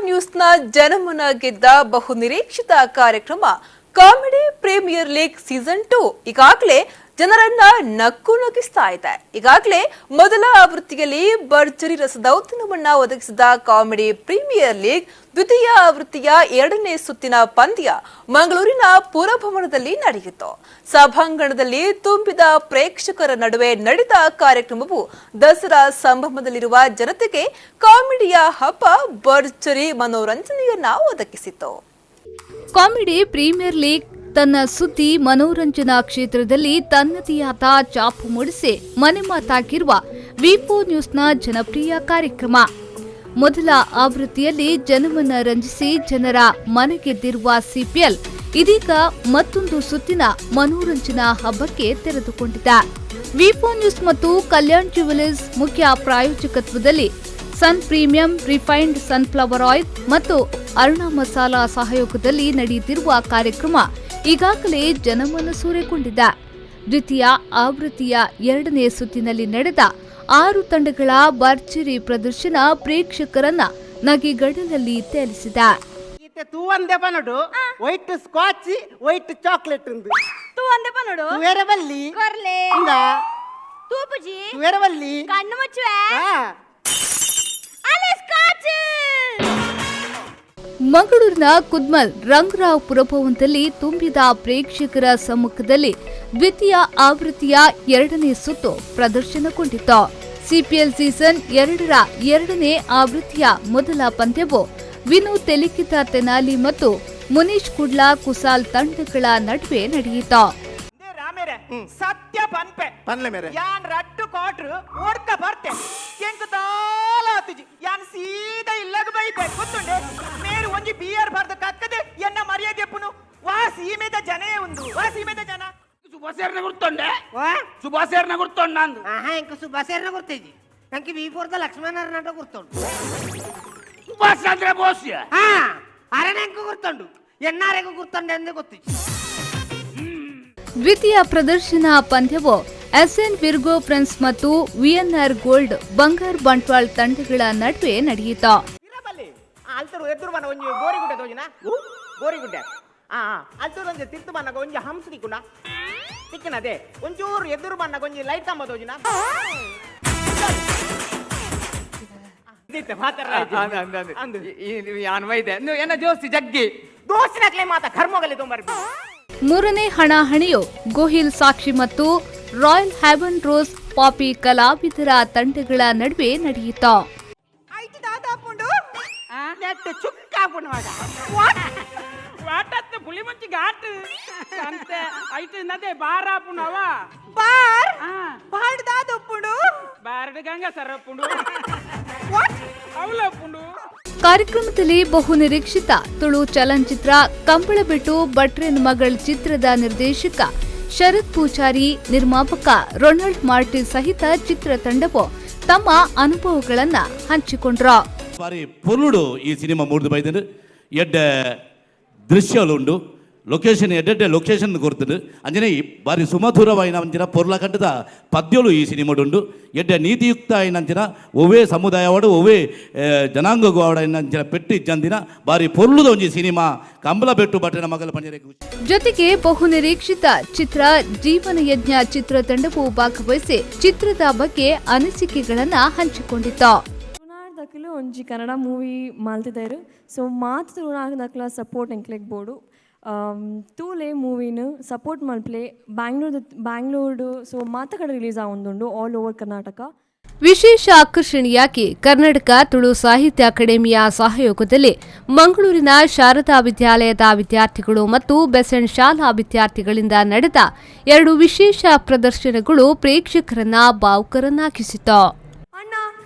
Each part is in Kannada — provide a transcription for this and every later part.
ನ್ಯೂಸ್ನ ಜನಮನ ಗೆದ್ದ ಬಹು ನಿರೀಕ್ಷಿತ ಕಾರ್ಯಕ್ರಮ ಕಾಮಿಡಿ ಪ್ರೀಮಿಯರ್ ಲೀಗ್ ಸೀಸನ್ 2 ಈಗಾಗಲೇ ಜನರನ್ನ ನಕ್ಕು ನಗಿಸ್ತಾ ಇದೆ. ಈಗಾಗಲೇ ಮೊದಲ ಆವೃತ್ತಿಯಲ್ಲಿ ಭರ್ಜರಿ ರಸದೌತಣವನ್ನ ಒದಗಿಸಿದ ಕಾಮಿಡಿ ಪ್ರೀಮಿಯರ್ ಲೀಗ್ ದ್ವಿತೀಯ ಆವೃತ್ತಿಯ 2ನೇ ಸುತ್ತಿನ ಪಂದ್ಯ ಮಂಗಳೂರಿನ ಪುರಭವನದಲ್ಲಿ ನಡೆಯಿತು. ಸಭಾಂಗಣದಲ್ಲಿ ತುಂಬಿದ ಪ್ರೇಕ್ಷಕರ ನಡುವೆ ನಡೆದ ಕಾರ್ಯಕ್ರಮವು ದಸರಾ ಸಂಭ್ರಮದಲ್ಲಿರುವ ಜನತೆಗೆ ಕಾಮಿಡಿಯ ಹಬ್ಬ ಭರ್ಜರಿ ಮನೋರಂಜನೆಯನ್ನ ಒದಗಿಸಿತು. ಕಾಮಿಡಿ ಪ್ರೀಮಿಯರ್ ಲೀಗ್ ತನ್ನ ಸುದ್ದಿ ಮನೋರಂಜನಾ ಕ್ಷೇತ್ರದಲ್ಲಿ ತನ್ನದೇ ಆದ ಛಾಪು ಮೂಡಿಸಿ ಮನೆ ಮಾತಾಗಿರುವ ವಿ4 ನ್ಯೂಸ್ನ ಜನಪ್ರಿಯ ಕಾರ್ಯಕ್ರಮ. ಮೊದಲ ಆವೃತ್ತಿಯಲ್ಲಿ ಜನಮನ ರಂಜಿಸಿ ಜನರ ಮನಗೆದ್ದಿರುವ ಸಿಪಿಎಲ್ ಇದೀಗ ಮತ್ತೊಂದು ಸುತ್ತಿನ ಮನೋರಂಜನಾ ಹಬ್ಬಕ್ಕೆ ತೆರೆದುಕೊಂಡಿದೆ. ವಿ4 ನ್ಯೂಸ್ ಮತ್ತು ಕಲ್ಯಾಣ್ ಜ್ಯುವೆಲರ್ಸ್ ಮುಖ್ಯ ಪ್ರಾಯೋಜಕತ್ವದಲ್ಲಿ ಸನ್ ಪ್ರೀಮಿಯಂ ರಿಫೈನ್ಡ್ ಸನ್ಫ್ಲವರ್ ಆಯಿಲ್ ಮತ್ತು ಅರುಣಾ ಮಸಾಲಾ ಸಹಯೋಗದಲ್ಲಿ ನಡೆಯುತ್ತಿರುವ ಕಾರ್ಯಕ್ರಮ ಈಗಾಗಲೇ ಜನಮನ ಸೂರೆಗೊಂಡಿದೆ. ದ್ವಿತೀಯ ಆವೃತ್ತಿಯ 2ನೇ ಸುತ್ತಿನಲ್ಲಿ ನಡೆದ 6 ತಂಡಗಳ ಭರ್ಜರಿ ಪ್ರದರ್ಶನ ಪ್ರೇಕ್ಷಕರನ್ನ ನಗೆಗಡಲಲ್ಲಿ ತೇಲಿಸಿದೆ. తూ అందే పనుడు వైట్ స్కాచ్ వైట్ చాక్లెట్ ఉంది తూ అందే పనుడు వేరవల్లి కొర్లే ఇందా తూపుజీ వేరవల్లి కన్ను ముచ్చువే ఆ అలే స్కాచ్. ಮಂಗಳೂರಿನ ಕುದ್ಮಲ್ ರಂಗರಾವ್ ಪುರಭವನದಲ್ಲಿ ತುಂಬಿದ ಪ್ರೇಕ್ಷಕರ ಸಮ್ಮುಖದಲ್ಲಿ ದ್ವಿತೀಯ ಆವೃತ್ತಿಯ 2ನೇ ಸುತ್ತು ಪ್ರದರ್ಶನಗೊಂಡಿತು. ಸಿಪಿಎಲ್ ಸೀಸನ್ 2ರ 2ನೇ ಆವೃತ್ತಿಯ ಮೊದಲ ಪಂದ್ಯವು ವಿನೋದ್ ತೆಲಿಕಿತ ತೆನಾಲಿ ಮತ್ತು ಮುನೀಶ್ ಕುಡ್ಲಾ ಕುಸಾಲ್ ತಂಡಗಳ ನಡುವೆ ನಡೆಯಿತು. ಸತ್ಯ ಪನ್ಪೆ ಪನ್ಲೆ ಮೇರೆ ಯಾನ್ ರಟ್ಟು ಕೋಟ್ರು ಓಡ್ಕ ಬರ್ತೆ ಕೆಂಕು ತಾಲಾತುಜಿ ಯಾನ್ ಸೀದಾ ಇಲ್ಲಗ ಬೈತೆ ಗೊತ್ತುಂಡೆ ಮೇರು ಒಂಜಿ ಬಿಯರ್ ಬರ್ದ ಕಕ್ಕದೆ ಎನ್ನ ಮರ್ಯಾದೆ ಎಪ್ಪುನು ವಾ ಸೀಮೆದ ಜನೇ ಉಂದು ವಾ ಸೀಮೆದ ಜನ ಸುಭಾಸೇರ್ನ ಗುರ್ತೊಂಡೆ ವಾ ಸುಭಾಸೇರ್ನ ಗುರ್ತೊಂಡ ಅಂದು ಆಹಾ ಎಂಕ ಸುಭಾಸೇರ್ನ ಗುರ್ತೇಜಿ ಎಂಕ ವಿ4 ದ ಲಕ್ಷ್ಮಣರ ನಾಟ ಗುರ್ತೊಂಡು ಸುಭಾಸ್ ಚಂದ್ರ ಬೋಸ್ ಹಾ ಅರನೆಂಕ ಗುರ್ತೊಂಡು ಎನ್ನಾರೆಗೂ ಗುರ್ತೊಂಡೆ ಎಂದೇ ಗೊತ್ತಿತ್ತು. ದ್ವಿತೀಯ ಪ್ರದರ್ಶನ ಪಂದ್ಯವು ಎಸ್ಎನ್ ವಿರ್ಗೋ ಫ್ರೆಂಡ್ಸ್ ಮತ್ತು ವಿಎನ್ಆರ್ ಗೋಲ್ಡ್ ಬಂಗಾರ್ ಬಂಟ್ವಾಳ್ ತಂಡಗಳ ನಡುವೆ ನಡೆಯಿತು. ಅಲ್ತರು ಎದುರು ಬನ್ನ ಒಂಜಿ ಗೋರಿಗುಡ್ಡೆ ತೋಜಿನ ಗೋರಿಗುಡ್ಡೆ ಅಲ್ತರು ಒಂಜಿ ತಿರ್ತು ಬನ್ನಗ ಒಂಜಿ ಹಂಸ ತಿಕ್ಕುಂಡ ತಿಕ್ಕಿನದೆ ಒಂಚೂರು ಎದುರು ಬನ್ನಗ ಒಂಜಿ ಲೈಟ್ ಕಂಬ ತೋಜಿನ ಏನ ಜೋಸ್ತಿ ಜಗ್ಗಿ ದೋಸ್ತಿನಕ್ಲೆ ಮಾತ ಕರ್ಮೋಗಲಿ ತೊಂಬರ್ಬಿ. 3ನೇ ಹಣಾಹಣಿಯು ಗೋಹಿಲ್ ಸಾಕ್ಷಿ ಮತ್ತು ರಾಯಲ್ ಹ್ಯಾವನ್ ರೋಸ್ ಪಾಪಿ ಕಲಾವಿದರ ತಂಡಗಳ ನಡುವೆ ನಡೆಯಿತು. ಐತಿ ದಾದಾಪುಂಡು ನೆಟ್ ಚುಕ್ಕಾಪುಂಡು ಮಗ ವಾಟತ್ ಪುಲಿ ಮುಂಚಿ ಘಾಟ್ ಅಂತೆ ಐತಿ ನದೆ ಬಾರಾಪುಂಡವ ಬಾರ್ ಬಾರ್ ದಾದಪ್ಪುಂಡು ಬಾರ್ಡ್ ಗಂಗ ಸರಪುಂಡು ಅವಲಪುಂಡು. ಕಾರ್ಯಕ್ರಮದಲ್ಲಿ ಬಹು ನಿರೀಕ್ಷಿತ ತುಳು ಚಲನಚಿತ್ರ ಕಂಬಳಬೆಟ್ಟು ಭಟ್ರೇನ್ ಮಗಳ್ ಚಿತ್ರದ ನಿರ್ದೇಶಕ ಶರತ್ ಪೂಜಾರಿ, ನಿರ್ಮಾಪಕ ರೊನಾಲ್ಡ್ ಮಾರ್ಟಿನ್ ಸಹಿತ ಚಿತ್ರತಂಡವು ತಮ್ಮ ಅನುಭವಗಳನ್ನ ಹಂಚಿಕೊಂಡ್ರು. ಬಾರಿ ಪೊರ್ಲುಡು ಈ ಸಿನಿಮಾ ಮೂಡ್ದು ಬೈದನು ಎಡ್ಡ ದೃಶ್ಯಲುಂಡು ಲೊಕೇಶನ್ ಎಡ್ಡೆ ಲೊಕೇಶನ್ ಕೊಡ್ತದೆ ಅಂಜನೆ ಬಾರಿ ಸುಮಧುರವಾಯಿನ ಅಂಚಿನ ಪೊರ್ಲ ಕಂಡದ ಪದ್ಯಲು ಈ ಸಿನಿಮಾಡುಂಡು ಎಡ್ಡೆ ನೀತಿಯುಕ್ತ ಆಯ್ನಂಚಿನ ಒವೇ ಸಮುದಾಯವಾಡು ಒವೇ ಜನಾಂಗವಾಡ ಅಂಚಿನ ಪೆಟ್ಟು ಇಜ್ಜಂದಿನ ಬಾರಿ ಪೊರ್ಲುದ ಒಂಜಿ ಸಿನಿಮಾ ಕಂಬಳಬೆಟ್ಟು ಭಟ್ರೇನ ಮಗಲ ಪಂಜರೆ ಜೊತೆಗೆ ಬಹು ನಿರೀಕ್ಷಿತ ಚಿತ್ರ ಜೀವನ ಯಜ್ಞ ಚಿತ್ರತಂಡವು ಭಾಗವಹಿಸಿ ಚಿತ್ರದ ಬಗ್ಗೆ ಅನಿಸಿಕೆಗಳನ್ನ ಹಂಚಿಕೊಂಡಿತು. ದಕ್ಕಲು ಒಂಜಿ ಕನ್ನಡ ಮೂವಿ ಮಾಲ್ತಿದ್ದಾರೆ ಸೊ ಮಾತು ತುಳುನಾಡಕ್ಲ ಸಪೋರ್ಟ್ ಎಂಕ್ಲೆಗ್ ಬೋಡು ತೂಲೆ ಮೂವಿನ ಸಪೋರ್ಟ್ ಮಲ್ಪ್ಲೆ ಬ್ಯಾಂಗ್ಳೂರು ಸೊ ಮಾತ ಕಡೆ ರಿಲೀಸ್ ಆವೊಂದುಂಡು ಆಲ್ ಓವರ್ ಕರ್ನಾಟಕ. ವಿಶೇಷ ಆಕರ್ಷಣೆಯಾಗಿ ಕರ್ನಾಟಕ ತುಳು ಸಾಹಿತ್ಯ ಅಕಾಡೆಮಿಯ ಸಹಯೋಗದಲ್ಲಿ ಮಂಗಳೂರಿನ ಶಾರದಾ ವಿದ್ಯಾಲಯದ ವಿದ್ಯಾರ್ಥಿಗಳು ಮತ್ತು ಬೆಸೆಂಟ್ ಶಾಲಾ ವಿದ್ಯಾರ್ಥಿಗಳಿಂದ ನಡೆದ 2 ವಿಶೇಷ ಪ್ರದರ್ಶನಗಳು ಪ್ರೇಕ್ಷಕರನ್ನ ಭಾವುಕರನ್ನಾಗಿಸಿತು. ಅಣ್ಣ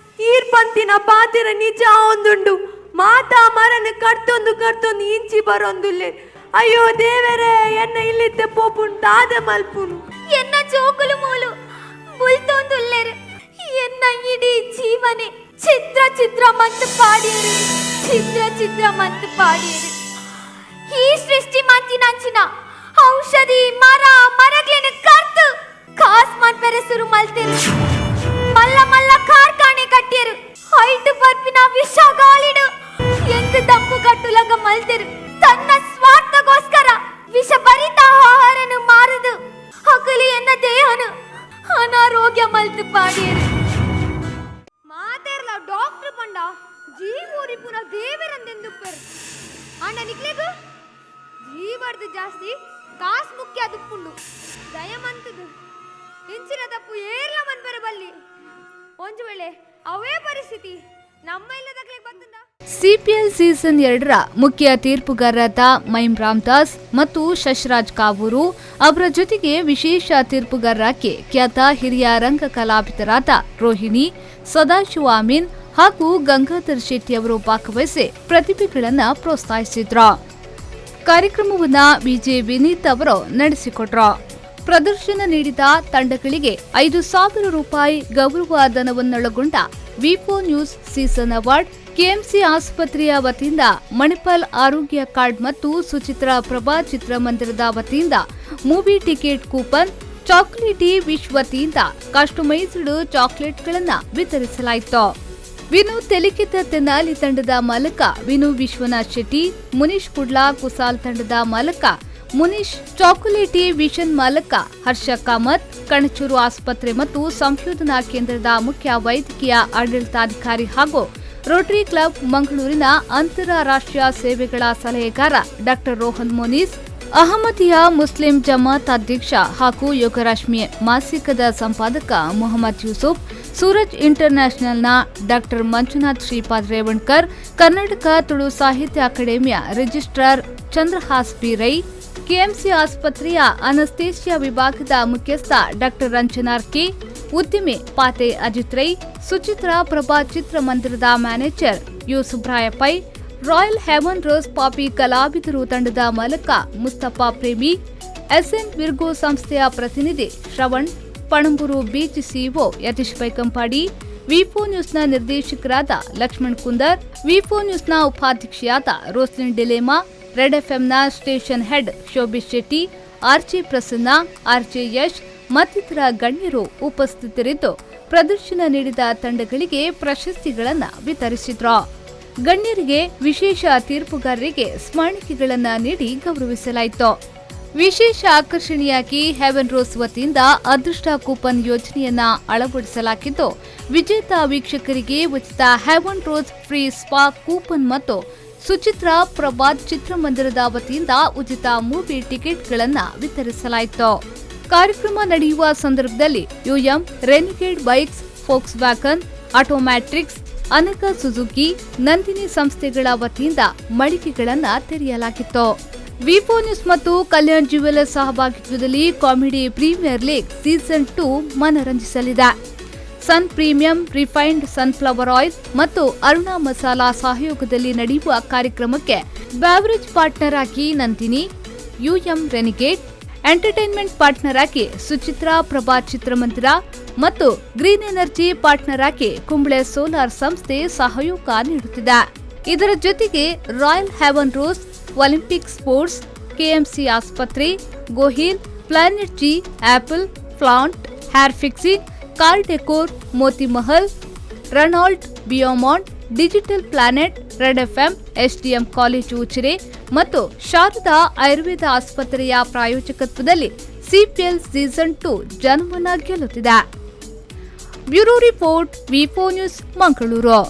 ಈರ್ಪಂತಿನ ಪಾತಿರ ನಿಜ ಒಂದುಂಡು ಮಾತಾ ಮರನ ಕರ್ತೊಂದು ಇಂಚಿ ಬರೊಂದುಲ್ಲೆ ಅಯ್ಯೋ ದೇವರೇ ಎನ್ನ ಇಲ್ಲಿದ್ದೆ ಪೋಪುಂಟಾದ ಮಲ್ಪುನು ಎನ್ನ ಚೋಕುಲು ಮೂಲು ಬುಲ್ತೊಂದುಲ್ಲೆರು ಎನ್ನ ಇಡೀ ಜೀವನೆ ಚಿತ್ರ ಮಂತ್ ಪಾಡಿಯರು ಚಿತ್ರ ಮಂತ್ ಪಾಡಿಯರು ಈ ಸೃಷ್ಟಿ ಮಂತಿನಂಚಿನ ಔಷಧಿ ಮರಗ್ಲಿನ ಕರ್ತು ಕಾಸ್ ಮನ್ಪೆರೆ ಸುರು ಮಲ್ತೆರು ಮಲ್ಲ ಕಾರ್ಖಾನೆ ಕಟ್ಟಿಯರು ಹೈಟ್ ಬರ್ಪಿನ ವಿಷ ಗಾಳಿಡು ಎಂಗ್ ಮಲ್ತಿರು ತನ್ನ ಸ್ವಾರ್ಥಗೋಸ್ಕರ ವಿಷಭರಿತ ಆಹಾರನು ಮಾರದು ಹಗಲು ಎನ್ನ ದೇಹನು ಅನಾರೋಗ್ಯ ಮಲ್ತು ಪಾಡಿಯರು ಮಾತೆರ್ಲ ಡಾಕ್ಟರ್ ಪಂಡ ಜೀವೂರಿ ಪುರ ದೇವರಂದೆಂದುಪ್ಪರು ಅಂಡ ನಿಕ್ಲೆಗು ಜೀವರ್ದು ಜಾಸ್ತಿ ಕಾಸ್ ಮುಖ್ಯ ದುಪ್ಪುಂಡು ದಯಮಂತದು ಇಂಚಿನ ತಪ್ಪು ಏರ್ಲ ಮನ್ಪರ ಬಲ್ಲಿ ಒಂಜು ವೇಳೆ ಅವೇ ಪರಿಸ್ಥಿತಿ ನಮ್ಮ ಇಲ್ಲದಕ್ಲೆ ಬಂದ ಸಿಪಿಎಲ್ ಸೀಸನ್ 2ರ ಮುಖ್ಯ ತೀರ್ಪುಗಾರರಾದ ಮೈಮ್ ರಾಮದಾಸ್ ಮತ್ತು ಶಶರಾಜ್ ಕಾವೂರು ಅವರ ಜೊತೆಗೆ ವಿಶೇಷ ತೀರ್ಪುಗಾರರಾಗಿ ಖ್ಯಾತ ಹಿರಿಯ ರಂಗ ಕಲಾವಿದರಾದ ರೋಹಿಣಿ, ಸದಾಶಿವ ಅಮೀನ್ ಹಾಗೂ ಗಂಗಾಧರ್ ಶೆಟ್ಟಿ ಅವರು ಭಾಗವಹಿಸಿ ಪ್ರತಿಭೆಗಳನ್ನು ಪ್ರೋತ್ಸಾಹಿಸಿದ್ರು. ಕಾರ್ಯಕ್ರಮವನ್ನು ವಿಜೆ ವಿನೀತ್ ಅವರು ನಡೆಸಿಕೊಟ್ರು. ಪ್ರದರ್ಶನ ನೀಡಿದ ತಂಡಗಳಿಗೆ 5,000 ರೂಪಾಯಿ ಗೌರವ ಧನವನ್ನೊಳಗೊಂಡ ವಿ4 ನ್ಯೂಸ್ ಸೀಸನ್ ಅವಾರ್ಡ್, ಕೆಎಂಸಿ ಆಸ್ಪತ್ರೆಯ ವತಿಯಿಂದ ಮಣಿಪಾಲ್ ಆರೋಗ್ಯ ಕಾರ್ಡ್ ಮತ್ತು ಸುಚಿತ್ರಾ ಪ್ರಭಾ ಚಿತ್ರಮಂದಿರದ ವತಿಯಿಂದ movie ticket coupon, chocolate wish ವತಿಯಿಂದ ಕಸ್ಟಮೈಸ್ಡ್ ಚಾಕೊಲೇಟ್ಗಳನ್ನು ವಿತರಿಸಲಾಯಿತು. ವಿನು ತೆಲಿಕೆತ ತೆನಾಲಿ ತಂಡದ ಮಾಲಕ ವಿನು ವಿಶ್ವನಾಥ್ ಶೆಟ್ಟಿ, ಮುನೀಶ್ ಕುಡ್ಲಾ ಕುಸಾಲ್ ತಂಡದ ಮಾಲಕ ಮುನೀಶ್, ಚಾಕೊಲೇಟಿ ವಿಷನ್ ಮಾಲಕ ಹರ್ಷ ಕಾಮತ್, ಕಣಚೂರು ಆಸ್ಪತ್ರೆ ಮತ್ತು ಸಂಶೋಧನಾ ಕೇಂದ್ರದ ಮುಖ್ಯ ವೈದ್ಯಕೀಯ ಆಡಳಿತಾಧಿಕಾರಿ ಹಾಗೂ ರೋಟರಿ ಕ್ಲಬ್ ಮಂಗಳೂರಿನ ಅಂತಾರಾಷ್ಟ್ರೀಯ ಸೇವೆಗಳ ಸಲಹೆಗಾರ ಡಾಕ್ಟರ್ ರೋಹನ್ ಮೋನಿಸ್, ಅಹಮದಿಯಾ ಮುಸ್ಲಿಂ ಜಮಾತ್ ಅಧ್ಯಕ್ಷ ಹಾಗೂ ಯೋಗರಶ್ಮಿ ಮಾಸಿಕದ ಸಂಪಾದಕ ಮೊಹಮ್ಮದ್ ಯೂಸುಫ್, ಸೂರಜ್ ಇಂಟರ್ನ್ಯಾಷನಲ್ನ ಡಾಕ್ಟರ್ ಮಂಜುನಾಥ್ ಶ್ರೀಪಾದ್ ರೇವಣ್ಕರ್, ಕರ್ನಾಟಕ ತುಳು ಸಾಹಿತ್ಯ ಅಕಾಡೆಮಿಯ registrar Chandrahas P Rai, KMC ಆಸ್ಪತ್ರೆಯ ಅನಸ್ತೇಷಿಯಾ ವಿಭಾಗದ ಮುಖ್ಯಸ್ಥ ಡಾಕ್ಟರ್ ರಂಜನಾರ್ ಕೆ, ಉದ್ಯಮಿ ಪಾತೆ ಅಜಿತ್ ರೈ, ಸುಚಿತ್ರಾ ಪ್ರಭಾ ಚಿತ್ರಮಂದಿರದ manager U Subraya Pai, royal haven rose ಪಾಪಿ ಕಲಾವಿದರು ತಂಡದ ಮಾಲಕ ಮುಸ್ತಫಾ ಪ್ರೇಮಿ, ಎಸ್ಎನ್ ವಿರ್ಗೋ ಸಂಸ್ಥೆಯ ಪ್ರತಿನಿಧಿ Shravan, Panambur beach CEO Yathish Paikampady, V ನ್ಯೂಸ್ನ ನಿರ್ದೇಶಕರಾದ ಲಕ್ಷ್ಮಣ್ ಕುಂದರ್, ವಿ4 ನ್ಯೂಸ್ನ ಉಪಾಧ್ಯಕ್ಷೆಯಾದ ರೋಸ್ಲಿನ್ ಡಿಲೇಮಾ, ರೆಡ್ ಎಫ್ಎಂನ station head Shobhith Shetty, RJ Prasanna, RJ Yash ಮತ್ತಿತರ ಗಣ್ಯರು ಉಪಸ್ಥಿತರಿದ್ದು ಪ್ರದರ್ಶನ ನೀಡಿದ ತಂಡಗಳಿಗೆ ಪ್ರಶಸ್ತಿಗಳನ್ನು ವಿತರಿಸಿದ್ರು. ಗಣ್ಯರಿಗೆ, ವಿಶೇಷ ತೀರ್ಪುಗಾರರಿಗೆ ಸ್ಮರಣಿಕೆಗಳನ್ನು ನೀಡಿ ಗೌರವಿಸಲಾಯಿತು. ವಿಶೇಷ ಆಕರ್ಷಣೆಯಾಗಿ ಹೆವನ್ ರೋಸ್ ವತಿಯಿಂದ ಅದೃಷ್ಟ ಕೂಪನ್ ಯೋಜನೆಯನ್ನ ಅಳವಡಿಸಲಾಗಿದ್ದು, ವಿಜೇತ ವೀಕ್ಷಕರಿಗೆ ಉಚಿತ Heaven Rose free spa coupon ಮತ್ತು ಸುಚಿತ್ರಾ ಪ್ರಭಾತ್ ಚಿತ್ರಮಂದಿರದ ವತಿಯಿಂದ ಉಚಿತ ಮೂವಿ ಟಿಕೆಟ್ಗಳನ್ನು ವಿತರಿಸಲಾಯಿತು. ಕಾರ್ಯಕ್ರಮ ನಡೆಯುವ ಸಂದರ್ಭದಲ್ಲಿ UM, renegade bikes, Volkswagen, automatrix, ಅನಕ ಸುಜುಕಿ, ನಂದಿನಿ ಸಂಸ್ಥೆಗಳ ವತಿಯಿಂದ ಮಳಿಗೆಗಳನ್ನು ತೆರೆಯಲಾಗಿತ್ತು. ವಿ4 ನ್ಯೂಸ್ ಮತ್ತು ಕಲ್ಯಾಣ್ ಜ್ಯುವೆಲರ್ಸ್ ಸಹಭಾಗಿತ್ವದಲ್ಲಿ ಕಾಮಿಡಿ ಪ್ರೀಮಿಯರ್ ಲೀಗ್ ಸೀಸನ್ 2 ಮನರಂಜಿಸಲಿದೆ. Sun premium refined sunflower oil ಮತ್ತು ಅರುಣಾ ಮಸಾಲಾ ಸಹಯೋಗದಲ್ಲಿ ನಡೆಯುವ ಕಾರ್ಯಕ್ರಮಕ್ಕೆ ಬ್ಯಾವರೇಜ್ ಪಾರ್ಟ್ನರ್ ಆಗಿ Nandini, UM renegade, entertainment partner ಆಗಿ ಸುಚಿತ್ರಾ ಪ್ರಭಾ ಚಿತ್ರಮಂದಿರ ಮತ್ತು ಗ್ರೀನ್ ಎನರ್ಜಿ ಪಾರ್ಟ್ನರ್ ಆಗಿ ಕುಂಬ್ಳೆ ಸೋಲಾರ್ ಸಂಸ್ಥೆ ಸಹಯೋಗ ನೀಡುತ್ತಿದೆ. ಇದರ ಜೊತೆಗೆ royal haven rose, olympic sports, KMC ಆಸ್ಪತ್ರೆ, Gohil, planet G, apple, plant, hair fixing, car decor, Moti Mahal, Renault, Beaumont, digital planet, red FM, SDM college Ujire ಮತ್ತು ಶಾರದಾ ಆಯುರ್ವೇದ ಆಸ್ಪತ್ರೆಯ ಪ್ರಾಯೋಜಕತ್ವದಲ್ಲಿ ಸಿಪಿಎಲ್ ಸೀಸನ್ 2 ಜನಮನ ಗೆಲ್ಲುತ್ತಿದೆ. ಬ್ಯೂರೋ ರಿಪೋರ್ಟ್, ವಿ4 ನ್ಯೂಸ್, ಮಂಗಳೂರು.